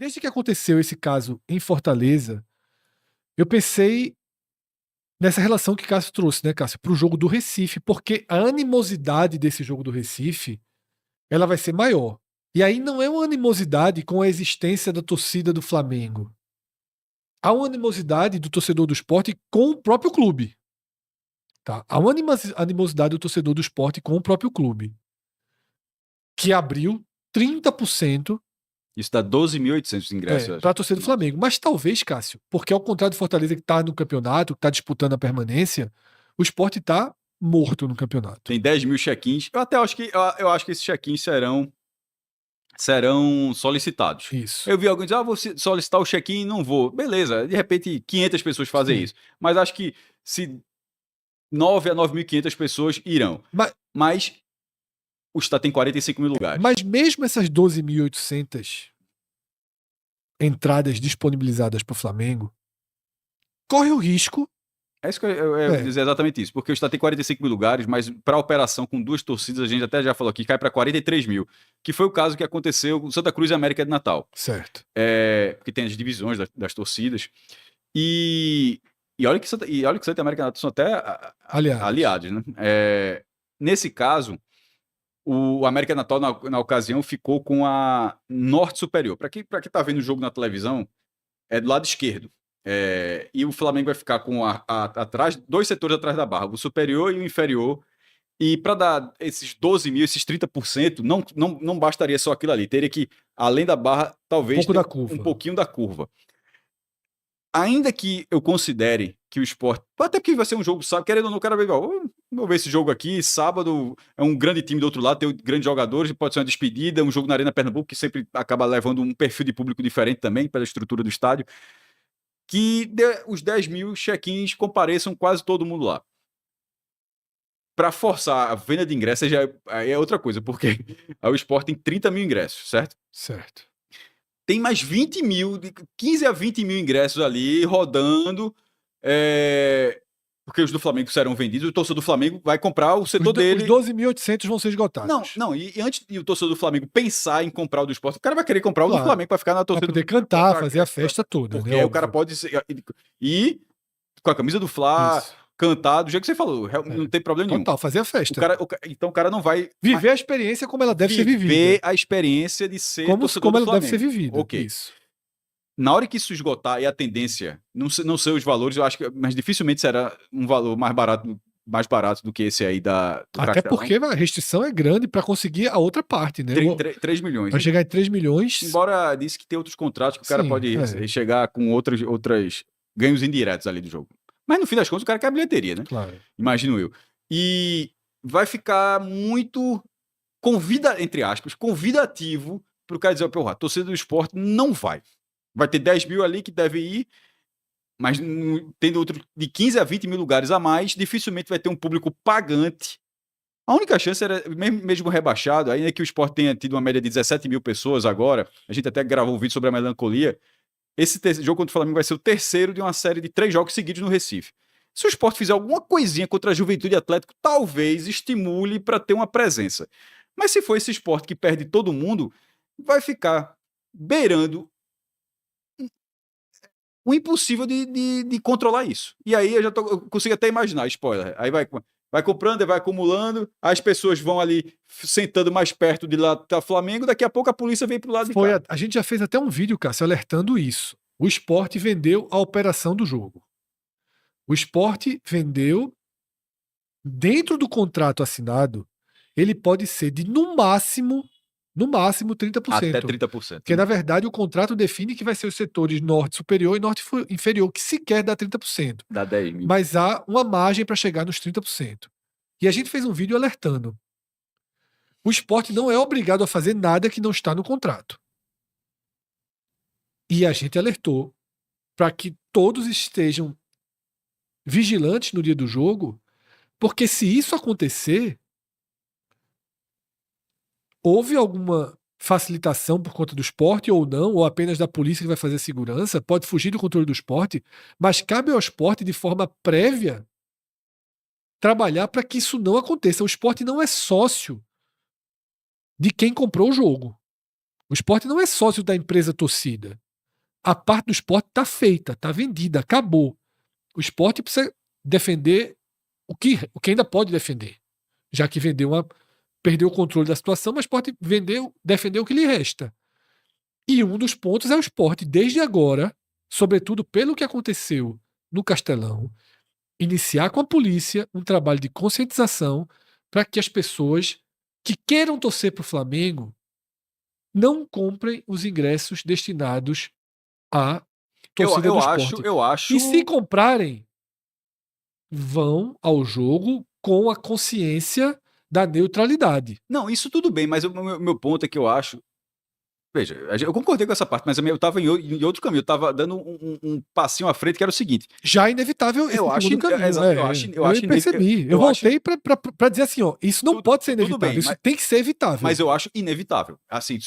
Desde que aconteceu esse caso em Fortaleza, eu pensei nessa relação que Cássio trouxe, né, Cássio, para o jogo do Recife, porque a animosidade desse jogo do Recife, ela vai ser maior. E aí não é uma animosidade com a existência da torcida do Flamengo. Há uma animosidade do torcedor do Sport com o próprio clube. Tá? Há uma animosidade do torcedor do Sport com o próprio clube, que abriu 30%. Isso dá 12.800 ingressos. Para a torcida do Flamengo. Mas talvez, Cássio, porque ao contrário do Fortaleza que está no campeonato, que está disputando a permanência, o Sport está morto no campeonato. Tem 10 mil check-ins. Eu acho que esses check-ins serão solicitados. Isso. Eu vi alguém dizer, vou solicitar o check-in e não vou. Beleza, de repente 500 pessoas fazem isso. Mas acho que se 9 a 9.500 pessoas irão. Mas o estádio tem 45 mil lugares. Mas mesmo essas 12.800 entradas disponibilizadas para o Flamengo, corre o risco. É isso que eu ia dizer exatamente isso, porque o estádio tem 45 mil lugares, mas para a operação com 2 torcidas, a gente até já falou aqui, cai para 43 mil, que foi o caso que aconteceu com Santa Cruz e América de Natal. Certo. Porque tem as divisões das torcidas. E olha que Santa e América de Natal são até aliados, né? Nesse caso, o América de Natal, na ocasião, ficou com a Norte Superior. Para quem está vendo o jogo na televisão, é do lado esquerdo. E o Flamengo vai ficar com atrás, 2 setores atrás da barra, o superior e o inferior. E para dar esses 12 mil, esses 30%, não bastaria só aquilo ali. Teria que, além da barra, talvez um pouquinho da curva. Ainda que eu considere que o Sport, até porque vai ser um jogo, sabe, querendo ou não, o cara vai vou ver esse jogo aqui, sábado, é um grande time do outro lado, tem grandes jogadores, pode ser uma despedida, um jogo na Arena Pernambuco, que sempre acaba levando um perfil de público diferente também, pela estrutura do estádio, que os 10 mil check-ins compareçam quase todo mundo lá. Para forçar a venda de ingressos já é outra coisa, porque o Sport tem 30 mil ingressos, certo? Certo. Tem mais 20 mil, de 15 a 20 mil ingressos ali rodando, porque os do Flamengo serão vendidos, o torcedor do Flamengo vai comprar o setor dele. Os 12.800 vão ser esgotados. Não, e antes de o torcedor do Flamengo pensar em comprar o do Sport, o cara vai querer comprar o do Flamengo para ficar na torcida. Para poder cantar, fazer a festa toda. Porque né, o cara pode ser. E com a camisa do Fla, isso, cantar, do jeito que você falou, não tem problema nenhum. Total, fazer a festa. Então o cara não vai... Viver a experiência como ela deve ser vivida. Viver a experiência de ser torcedor como do ela deve ser vivida. Ok. Isso. Na hora que isso esgotar, e a tendência, não sei os valores, eu acho que, mas dificilmente será um valor mais barato do que esse aí da... Até porque a restrição é grande para conseguir a outra parte, né? 3 milhões. Vai chegar em 3 milhões. Embora disse que tem outros contratos que o cara pode chegar com outras ganhos indiretos ali do jogo. Mas no fim das contas o cara quer a bilheteria, né? Claro. Imagino eu. E vai ficar muito entre aspas, convidativo para o cara dizer, porra, a torcida do Sport não vai. Vai ter 10 mil ali que deve ir, mas tendo outro de 15 a 20 mil lugares a mais, dificilmente vai ter um público pagante. A única chance era, mesmo rebaixado, ainda que o Sport tenha tido uma média de 17 mil pessoas agora, a gente até gravou um vídeo sobre a melancolia, esse jogo contra o Flamengo vai ser o terceiro de uma série de 3 jogos seguidos no Recife. Se o Sport fizer alguma coisinha contra a Juventude Atlético, talvez estimule para ter uma presença. Mas se for esse Sport que perde todo mundo, vai ficar beirando o impossível de controlar isso. E aí eu consigo até imaginar, spoiler, aí vai comprando, vai acumulando, as pessoas vão ali sentando mais perto de lá do Flamengo, daqui a pouco a polícia vem pro lado de cá. A gente já fez até um vídeo, Cássio, alertando isso. O Sport vendeu a operação do jogo. O Sport vendeu, dentro do contrato assinado, ele pode ser de, no máximo 30%. Até 30%. Porque, na verdade, o contrato define que vai ser os setores norte superior e norte inferior, que sequer dá 30%. Dá 10 mil. Mas há uma margem para chegar nos 30%. E a gente fez um vídeo alertando. O Sport não é obrigado a fazer nada que não está no contrato. E a gente alertou para que todos estejam vigilantes no dia do jogo, porque se isso acontecer, houve alguma facilitação por conta do Sport ou não, ou apenas da polícia que vai fazer a segurança, pode fugir do controle do Sport, mas cabe ao Sport, de forma prévia, trabalhar para que isso não aconteça. O Sport não é sócio de quem comprou o jogo. O Sport não é sócio da empresa torcida. A parte do Sport está feita, está vendida, acabou. O Sport precisa defender o que ainda pode defender. Já que perdeu o controle da situação, mas o Sport defendeu o que lhe resta. E um dos pontos é o Sport, desde agora, sobretudo pelo que aconteceu no Castelão, iniciar com a polícia um trabalho de conscientização para que as pessoas que queiram torcer para o Flamengo não comprem os ingressos destinados à torcida do Sport. Eu acho. E se comprarem, vão ao jogo com a consciência da neutralidade. Não, isso tudo bem, mas o meu ponto é que eu acho. Veja, eu concordei com essa parte, mas eu estava em outro caminho. Eu estava dando um passinho à frente, que era o seguinte. Já é inevitável esse segundo caminho. Eu percebi. Eu voltei para dizer assim, ó, isso não pode ser inevitável, bem, isso tem que ser evitável. Mas eu acho inevitável. Assim,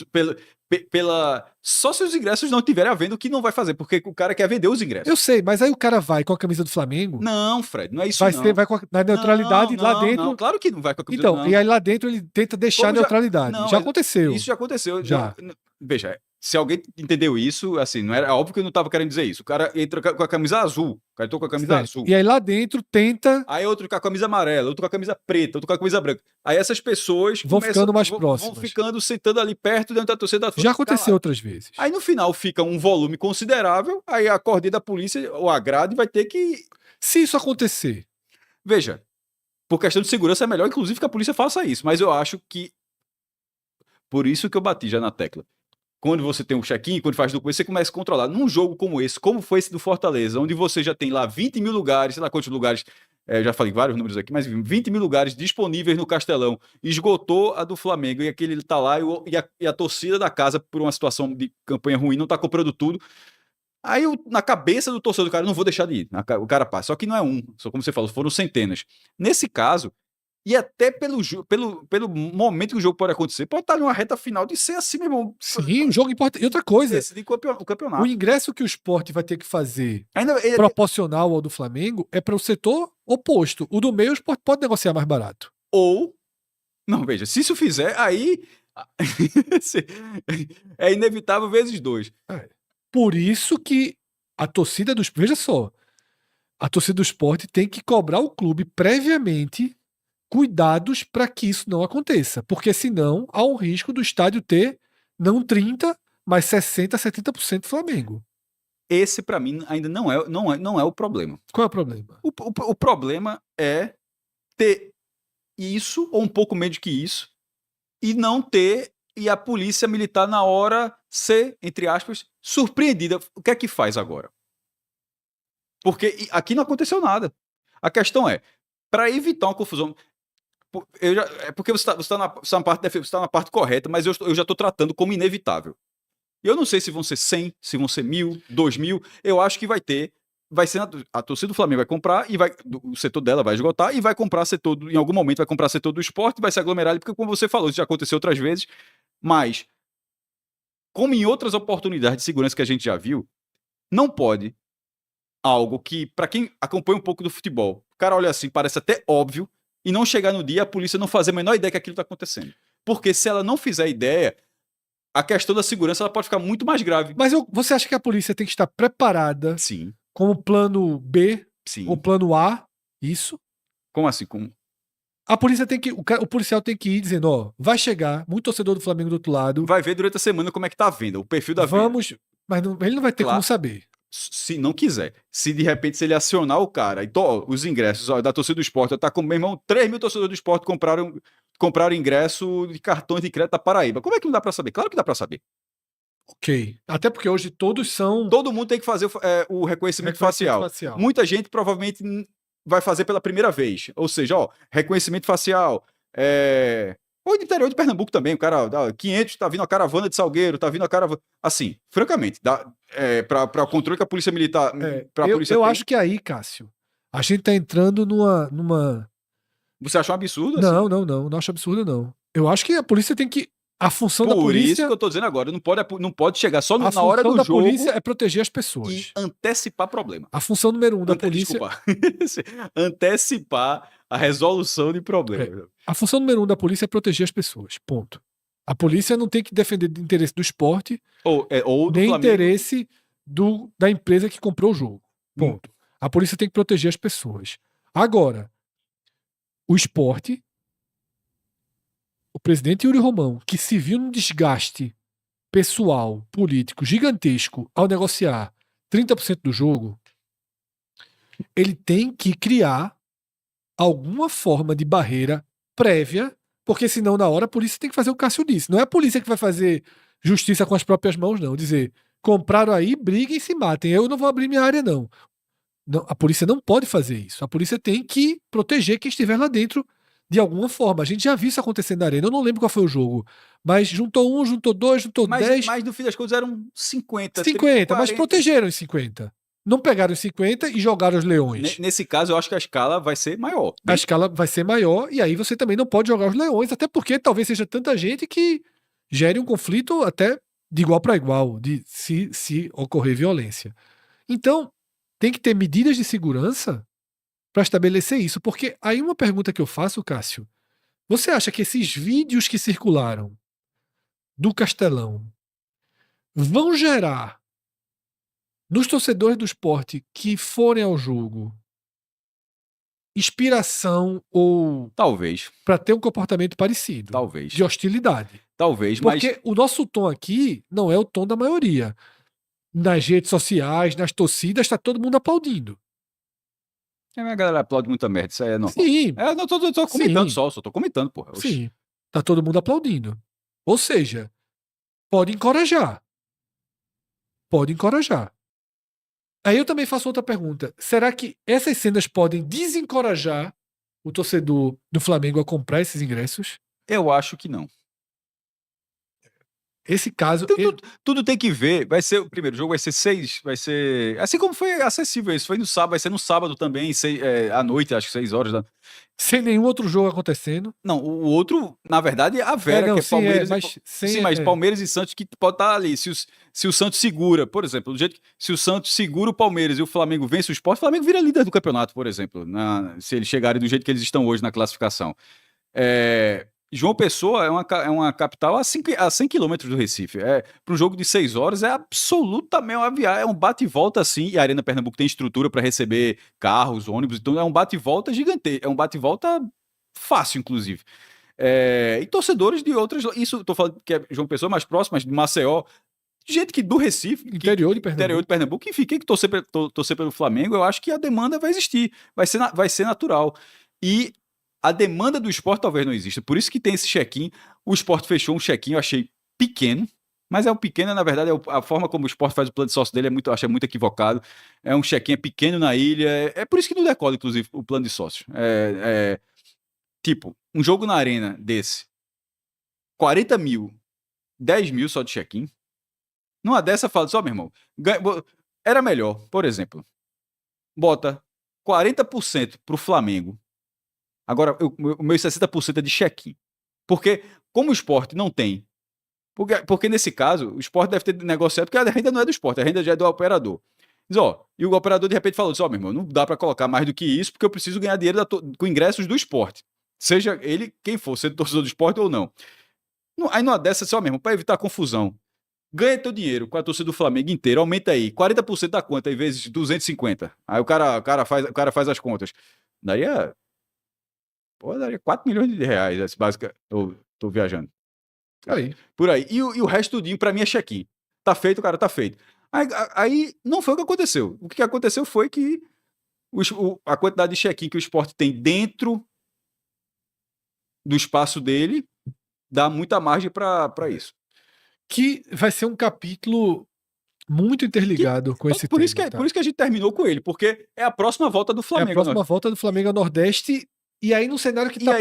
só se os ingressos não estiverem à venda, o que não vai fazer, porque o cara quer vender os ingressos. Eu sei, mas aí o cara vai com a camisa do Flamengo. Não, Fred, não é isso. Vai na neutralidade lá dentro. Não, claro que não vai com a camisa. Então, e aí lá dentro ele tenta deixar a neutralidade. Já aconteceu. Isso já aconteceu. Já. Veja, se alguém entendeu isso, assim, não era óbvio que eu não estava querendo dizer isso. O cara entra com a camisa azul. O cara entrou com a camisa azul. E aí lá dentro tenta. Aí outro com a camisa amarela, outro com a camisa preta, outro com a camisa branca. Aí essas pessoas vão ficando mais próximas. Vão ficando sentando ali perto dentro da torcida. Já aconteceu outras vezes. Aí no final fica um volume considerável, aí a cordinha da polícia ou a grade vai ter que. Se isso acontecer. Veja, por questão de segurança é melhor, inclusive, que a polícia faça isso. Mas eu acho que. Por isso que eu bati já na tecla. Quando você tem um check-in, quando faz documento, você começa a controlar. Num jogo como esse, como foi esse do Fortaleza, onde você já tem lá 20 mil lugares, sei lá quantos lugares, já falei vários números aqui, mas 20 mil lugares disponíveis no Castelão, esgotou a do Flamengo, e aquele tá lá, e a torcida da casa, por uma situação de campanha ruim, não tá comprando tudo. Aí, na cabeça do torcedor do cara, não vou deixar de ir. O cara passa. Só que não é um, só como você falou, foram centenas. Nesse caso, e até pelo momento que o jogo pode acontecer, pode estar em uma reta final de ser assim, meu irmão. Sim, um jogo importante. E outra coisa, decidir o campeonato. O ingresso que o Sport vai ter que fazer proporcional ao do Flamengo é para o setor oposto. O do meio, o Sport pode negociar mais barato. Ou, não, veja, se isso fizer, aí é inevitável vezes 2. Por isso que a torcida do Sport, veja só, a torcida do Sport tem que cobrar o clube previamente cuidados para que isso não aconteça, porque senão há um risco do estádio ter não 30%, mas 60%, 70% Flamengo. Esse, para mim, ainda não é o problema. Qual é o problema? O problema é ter isso, ou um pouco menos que isso, e não ter, e a polícia militar na hora ser, entre aspas, surpreendida. O que é que faz agora? Porque aqui não aconteceu nada. A questão é, para evitar uma confusão... é porque você está na parte correta, mas eu já estou tratando como inevitável. Eu não sei se vão ser 100, se vão ser 1.000, 2.000. Eu acho que vai ser a torcida do Flamengo vai comprar e o setor dela vai esgotar e vai comprar setor, em algum momento vai comprar setor do esporte, vai se aglomerar, porque como você falou, isso já aconteceu outras vezes, mas como em outras oportunidades de segurança que a gente já viu, não pode algo que, para quem acompanha um pouco do futebol, o cara olha assim, parece até óbvio, e não chegar no dia, a polícia não fazer a menor ideia que aquilo está acontecendo. Porque se ela não fizer ideia, a questão da segurança ela pode ficar muito mais grave. Mas você acha que a polícia tem que estar preparada? Sim. Como plano B? Sim. Ou plano A? Isso? Como assim? Como? A polícia tem que... O policial tem que ir dizendo, ó, vai chegar, muito torcedor do Flamengo do outro lado. Vai ver durante a semana como é que tá a venda, o perfil da venda. Mas ele não vai ter como saber. Se não quiser. Se de repente se ele acionar o cara, então, os ingressos da torcida do esporte, tá com meu irmão, 3.000 torcedores do esporte compraram ingresso de cartões de crédito da Paraíba. Como é que não dá pra saber? Claro que dá pra saber. Ok. Até porque hoje todos são... Todo mundo tem que fazer o reconhecimento facial. Muita gente provavelmente vai fazer pela primeira vez. Ou seja, ó, reconhecimento facial. Ou do interior de Pernambuco também, o cara, 500, tá vindo a caravana de Salgueiro, tá vindo a caravana... Assim, francamente, para o controle que a polícia militar... Eu acho que aí, Cássio, a gente tá entrando numa... Você acha um absurdo? Não, assim? Não acho absurdo, não. Eu acho que a polícia tem que... A função da polícia... Por isso que eu tô dizendo agora, não pode chegar só na hora do jogo... A função da polícia é proteger as pessoas. E antecipar problema. A função número 1 da polícia... Desculpa. Antecipar a resolução de problemas. A função número 1 da polícia é proteger as pessoas. Ponto. A polícia não tem que defender o interesse do esporte ou do nem Flamengo. Interesse da empresa que comprou o jogo. Ponto. A polícia tem que proteger as pessoas. Agora, o esporte, o presidente Yuri Romão, que se viu num desgaste pessoal, político, gigantesco ao negociar 30% do jogo, ele tem que criar alguma forma de barreira prévia, porque senão na hora a polícia tem que fazer o que o Cássio disse. Não é a polícia que vai fazer justiça com as próprias mãos, não. Dizer, compraram aí, briguem e se matem. Eu não vou abrir minha área, não. Não, a polícia não pode fazer isso. A polícia tem que proteger quem estiver lá dentro de alguma forma. A gente já viu isso acontecer na arena. Eu não lembro qual foi o jogo. Mas juntou 1, juntou 2, juntou 10. Mas no fim das contas eram 50. 50, mas protegeram os 50. Não pegaram os 50 e jogaram os leões. Nesse caso, eu acho que a escala vai ser maior. A escala vai ser maior e aí você também não pode jogar os leões, até porque talvez seja tanta gente que gere um conflito até de igual para igual, de se ocorrer violência. Então, tem que ter medidas de segurança para estabelecer isso. Porque aí uma pergunta que eu faço, Cássio, você acha que esses vídeos que circularam do Castelão vão gerar nos torcedores do esporte que forem ao jogo inspiração ou talvez para ter um comportamento parecido, talvez de hostilidade? Talvez, porque o nosso tom aqui não é o tom da maioria. Nas redes sociais, nas torcidas, está todo mundo aplaudindo. A galera aplaude muita merda, isso aí é normal. Sim. Eu não tô comentando só tô comentando, porra. Sim, tá todo mundo aplaudindo. Ou seja, pode encorajar. Pode encorajar. Aí eu também faço outra pergunta. Será que essas cenas podem desencorajar o torcedor do Flamengo a comprar esses ingressos? Eu acho que não. Esse caso. Tudo tem que ver. Vai ser o primeiro jogo, vai ser 6. Vai ser. Assim como foi acessível isso. Foi no sábado, vai ser no sábado também, à noite, acho que 6 horas. Sem nenhum outro jogo acontecendo. Não, o outro, na verdade, é a Vera, que é Palmeiras. Mas Palmeiras e Santos que pode estar ali. Se o Santos segura, por exemplo, do jeito que, se o Santos segura o Palmeiras e o Flamengo vence o Sport, o Flamengo vira líder do campeonato, por exemplo. Se eles chegarem do jeito que eles estão hoje na classificação. João Pessoa é uma capital a 100 quilômetros do Recife. Para um jogo de 6 horas é absolutamente uma viagem, é um bate e volta assim, e a Arena Pernambuco tem estrutura para receber carros, ônibus, então é um bate e volta gigante, é um bate e volta fácil, inclusive. E torcedores de outras, isso estou falando que é João Pessoa mais próximo, mas de Maceió, gente que do Recife, interior de Pernambuco, enfim, quem que torcer pelo Flamengo, eu acho que a demanda vai existir, vai ser natural. E a demanda do esporte talvez não exista. Por isso que tem esse check-in. O esporte fechou um check-in, eu achei pequeno. Mas pequeno, na verdade, a forma como o esporte faz o plano de sócio dele eu achei muito equivocado. É um check-in pequeno na ilha. É por isso que não decola, inclusive, o plano de sócio. Tipo, um jogo na arena desse, 40 mil, 10 mil só de check-in. Numa dessa, fala só, meu irmão, era melhor, por exemplo, bota 40% pro Flamengo. Agora, o meu 60% é de check-in. Porque, como o esporte não tem. Porque nesse caso, o esporte deve ter negociado, porque a renda não é do esporte, a renda já é do operador. Diz, e o operador de repente falou: meu irmão, não dá para colocar mais do que isso, porque eu preciso ganhar dinheiro com ingressos do esporte. Seja ele quem for, sendo torcedor do esporte ou não. Aí numa dessa, meu irmão, para evitar confusão, ganha teu dinheiro com a torcida do Flamengo inteira, aumenta aí, 40% da conta, em vezes 250. Aí o cara faz as contas. Daria 4 milhões de reais, básica. Tô viajando. Aí. Por aí. E o resto tudinho, pra mim, é check-in. Tá feito, cara, tá feito. Aí não foi o que aconteceu. O que aconteceu foi que a quantidade de check-in que o esporte tem dentro do espaço dele dá muita margem pra isso. Que vai ser um capítulo muito interligado com esse por tema. Por isso que a gente terminou com ele, porque é a próxima volta do Flamengo. É a próxima volta do Flamengo ao Nordeste, e aí num cenário que está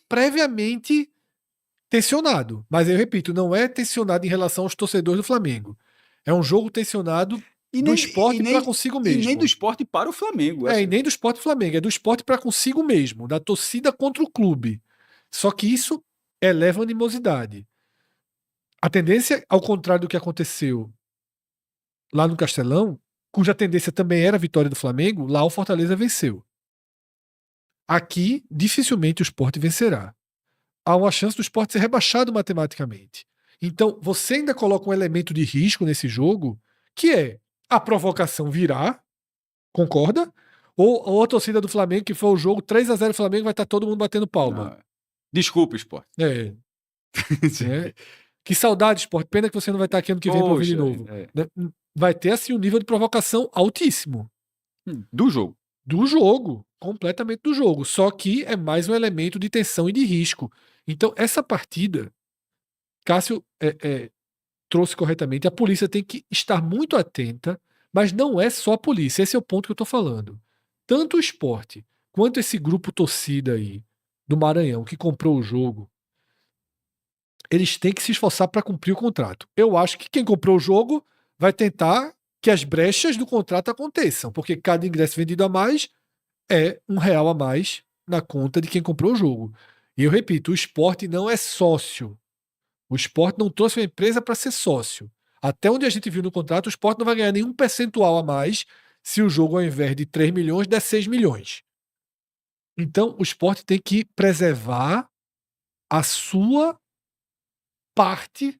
previamente tensionado. Mas eu repito, não é tensionado em relação aos torcedores do Flamengo. É um jogo tensionado do esporte para consigo mesmo. E nem do esporte para o Flamengo. E nem do esporte para o Flamengo. É do esporte para consigo mesmo, da torcida contra o clube. Só que isso eleva a animosidade. A tendência, ao contrário do que aconteceu lá no Castelão, cuja tendência também era a vitória do Flamengo, lá o Fortaleza venceu. Aqui, dificilmente o Sport vencerá. há uma chance do Sport ser rebaixado matematicamente. Então, você ainda coloca um elemento de risco nesse jogo, que é a provocação virar, concorda? Ou a torcida do Flamengo, que foi o jogo 3-0 Flamengo, vai estar todo mundo batendo palma. Não. Desculpa, Sport. É. Que saudade, Sport. Pena que você não vai estar aqui ano que vem para ouvir de novo. Vai ter assim um nível de provocação altíssimo. Do jogo. Do jogo. Completamente do jogo. Só que é mais um elemento de tensão e de risco. Então, essa partida, Cássio trouxe corretamente, a polícia tem que estar muito atenta, mas não é só a polícia. Esse é o ponto que eu estou falando. Tanto o Sport quanto esse grupo torcida aí do Maranhão que comprou o jogo, eles têm que se esforçar para cumprir o contrato. Eu acho que quem comprou o jogo vai tentar que as brechas do contrato aconteçam, porque cada ingresso vendido a mais é R$1 a mais na conta de quem comprou o jogo. E eu repito, o Sport não é sócio. O Sport não trouxe uma empresa para ser sócio. Até onde a gente viu no contrato, o Sport não vai ganhar nenhum percentual a mais se o jogo, ao invés de 3 milhões, der 6 milhões. Então, o Sport tem que preservar a sua parte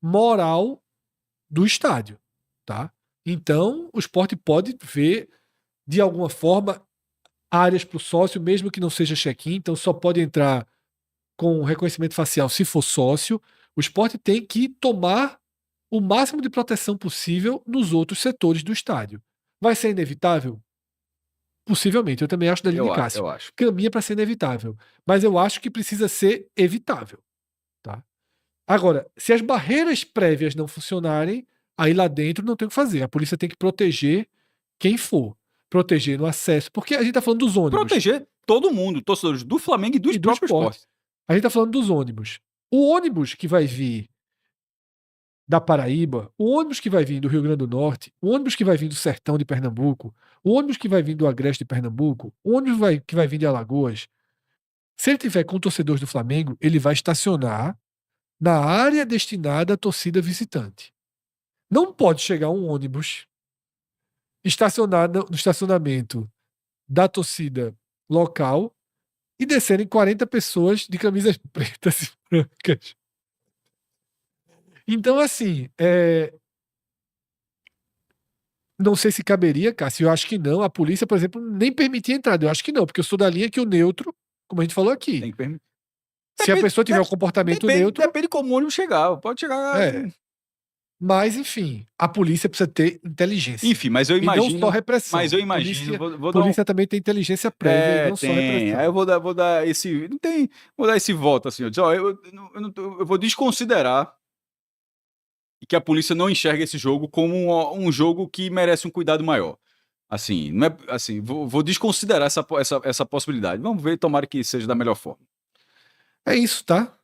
moral do estádio, tá? Então, o Sport pode ver, de alguma forma, áreas para o sócio, mesmo que não seja check-in, então só pode entrar com reconhecimento facial se for sócio. O Sport tem que tomar o máximo de proteção possível nos outros setores do estádio. Vai ser inevitável? Possivelmente. Eu também acho da linha de Cássio. Eu acho. Caminha para ser inevitável. Mas eu acho que precisa ser evitável. Tá? Agora, se as barreiras prévias não funcionarem, aí lá dentro não tem o que fazer. A polícia tem que proteger quem for. Proteger no acesso. Porque a gente está falando dos ônibus. Proteger todo mundo, torcedores do Flamengo e do próprio Sport. A gente está falando dos ônibus. O ônibus que vai vir da Paraíba, o ônibus que vai vir do Rio Grande do Norte, o ônibus que vai vir do Sertão de Pernambuco, o ônibus que vai vir do Agreste de Pernambuco, o ônibus que vai vir de Alagoas, se ele tiver com torcedores do Flamengo, ele vai estacionar na área destinada à torcida visitante. Não pode chegar um ônibus estacionado no estacionamento da torcida local e descerem 40 pessoas de camisas pretas e brancas. Então, assim, não sei se caberia, Cássio, eu acho que não. A polícia, por exemplo, nem permitia entrada. Eu acho que não, porque eu sou da linha que o neutro, como a gente falou aqui. Tem que permitir. Se a pessoa tiver um comportamento neutro. Depende como o ônibus chegar. Pode chegar. Mas, enfim, a polícia precisa ter inteligência. Enfim, mas eu imagino. E não só repressão. Mas eu imagino. A polícia também tem inteligência prévia e não só repressão. Aí eu vou dar esse. Não tem. Vou dar esse voto assim. Eu vou desconsiderar que a polícia não enxerga esse jogo como um jogo que merece um cuidado maior. Assim, não é assim, vou desconsiderar essa possibilidade. Vamos ver, tomara que seja da melhor forma. É isso, tá?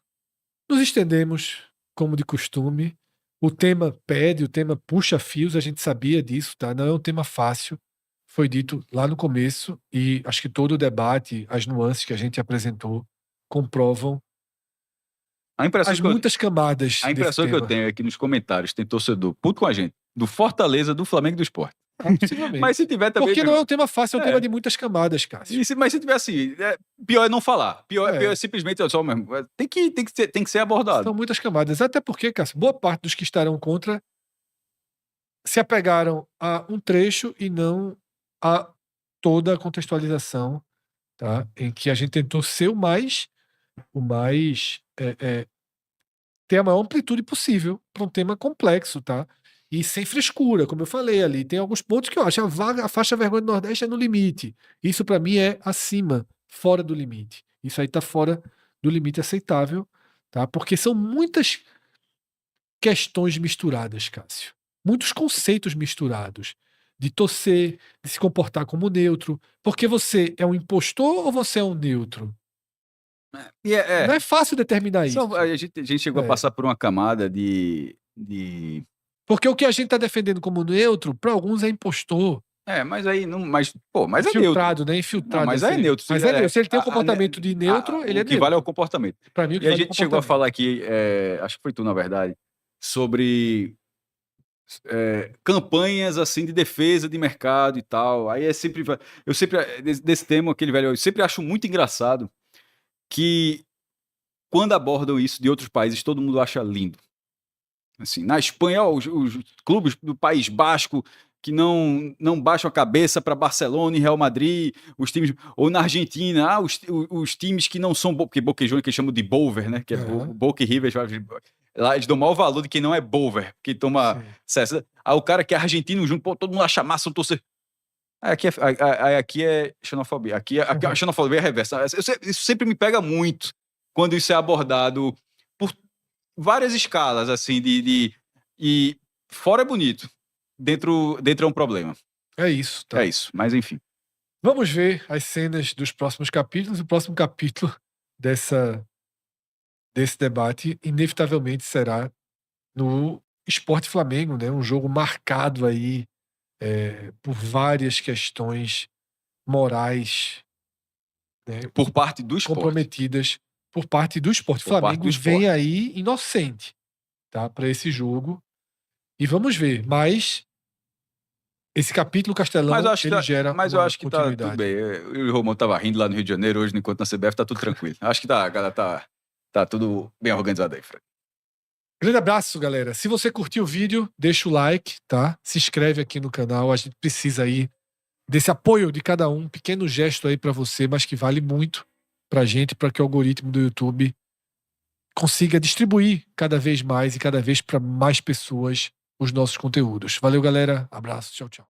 Nos estendemos, como de costume. O tema pede, o tema puxa fios, a gente sabia disso, tá? Não é um tema fácil. Foi dito lá no começo e acho que todo o debate, as nuances que a gente apresentou, comprovam muitas camadas. A impressão que eu tenho é que nos comentários tem torcedor puto com a gente, do Fortaleza, do Flamengo e do Sport. Mas se tiver também. Porque não é um tema fácil, é um tema de muitas camadas, Cássio. Mas se tiver assim, pior é não falar. Pior é simplesmente só mesmo. Tem que ser abordado. São muitas camadas. Até porque, Cássio, boa parte dos que estarão contra se apegaram a um trecho e não a toda a contextualização, tá? Em que a gente tentou ser o mais ter a maior amplitude possível para um tema complexo, tá? E sem frescura, como eu falei ali. Tem alguns pontos que eu acho a faixa vergonha do Nordeste é no limite. Isso para mim é acima, fora do limite. Isso aí tá fora do limite aceitável, tá? Porque são muitas questões misturadas, Cássio. Muitos conceitos misturados. De torcer, de se comportar como neutro. Porque você é um impostor ou você é um neutro? Não é fácil determinar isso. A gente chegou a passar por uma camada de... Porque o que a gente está defendendo como neutro, para alguns é impostor. Mas aí não. Mas é neutro. Infiltrado, né? Infiltrado. Não, mas é neutro. Mas é neutro. Se ele tem um comportamento de neutro, ele é neutro. O que vale é o comportamento. Para mim, o que e vale a gente chegou a falar aqui, acho que foi tu, na verdade, sobre campanhas assim de defesa de mercado e tal. Aí eu sempre desse tema, aquele velho, eu sempre acho muito engraçado que quando abordam isso de outros países, todo mundo acha lindo. Assim, na Espanha, os clubes do País Basco que não baixam a cabeça para Barcelona e Real Madrid, os times, ou na Argentina, os times que não são, porque Boca Juniors que eles chamam de Bover, né, que é Boca e River, lá eles dão maior valor de quem não é Bover, que toma cessa. Aí o cara que é argentino junto, pô, todo mundo acha massa, torcer. Aqui é xenofobia, aqui a xenofobia é reversa. Isso sempre me pega muito quando isso é abordado por várias escalas, assim, e fora é bonito. Dentro é um problema. É isso, tá? É isso, mas enfim. Vamos ver as cenas dos próximos capítulos. O próximo capítulo desse debate, inevitavelmente, será no Sport Flamengo, né? Um jogo marcado aí por várias questões morais, né? Por parte do esporte. Comprometidas por parte do esporte. O Flamengo vem aí inocente, tá? Para esse jogo. E vamos ver, mas esse capítulo Castelão, ele gera mas eu acho que tá tudo bem. Eu e o Romão tava rindo lá no Rio de Janeiro hoje, enquanto na CBF tá tudo tranquilo. Acho que a galera tá tudo bem organizado aí, Fred. Grande abraço, galera. Se você curtiu o vídeo, deixa o like, tá? Se inscreve aqui no canal. A gente precisa aí desse apoio de cada um. Pequeno gesto aí pra você, mas que vale muito pra gente, pra que o algoritmo do YouTube consiga distribuir cada vez mais e cada vez para mais pessoas os nossos conteúdos. Valeu, galera. Abraço. Tchau, tchau.